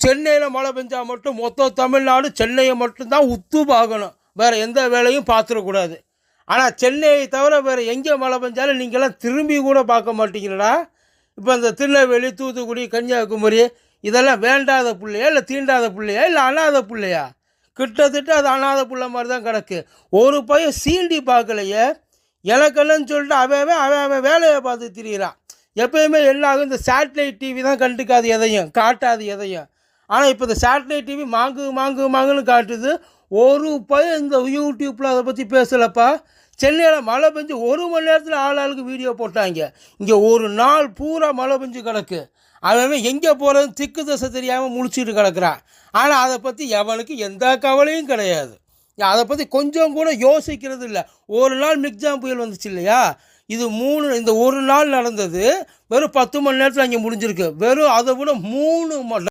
சென்னையில் மழை பெஞ்சால் மட்டும் மொத்த தமிழ்நாடு சென்னையை மட்டும்தான் உத்து பார்க்கணும், வேறு எந்த வேலையும் பார்த்துடக்கூடாது. ஆனால் சென்னையை தவிர வேறு எங்கே மழை பெஞ்சாலும் நீங்கள்லாம் திரும்பி கூட பார்க்க மாட்டீங்களா? இப்போ இந்த திருநெல்வேலி, தூத்துக்குடி, கன்னியாகுமரி இதெல்லாம் வேண்டாத பிள்ளையா இல்லை தீண்டாத பிள்ளையா இல்லை அனாத பிள்ளையா? கிட்டத்தட்ட அது அனாத பிள்ளை மாதிரி தான் கிடக்கு. ஒரு பையன் சீண்டி பார்க்கலையே, எனக்கெல்லாம் சொல்லிட்டு அவன் வேலையை பார்த்து திரியிறான். எப்பயுமே என்ன ஆகும், இந்த சேட்டலைட் டிவி தான் கண்டுக்காது எதையும், காட்டாது எதையும். ஆனால் இப்போ இந்த சேட்டலைட் டிவி மாங்குன்னு காட்டுது. ஒரு பையன் இந்த யூடியூப்பில் அதை பற்றி பேசலப்பா. சென்னையில் மழை பெஞ்சு 1 மணி நேரத்தில் ஆளுக்கு வீடியோ போட்டாங்க. இங்கே ஒரு நாள் பூரா மழை பெஞ்சு கிடக்கு. அவன் எங்கே போகிறது திக்கு தசை தெரியாமல் முழிச்சிட்டு கிடக்கிறான். ஆனால் அதை பற்றி எவனுக்கு எந்த கவலையும் கிடையாது. அதை பற்றி கொஞ்சம் கூட யோசிக்கிறது இல்லை. ஒரு நாள் மிக்ஜாம் புயல் வந்துச்சு இல்லையா, இந்த ஒரு நாள் நடந்தது வெறும் 10 மணி நேரத்தில் அங்கே முடிஞ்சிருக்கு. வெறும் அதை விட 3 மணி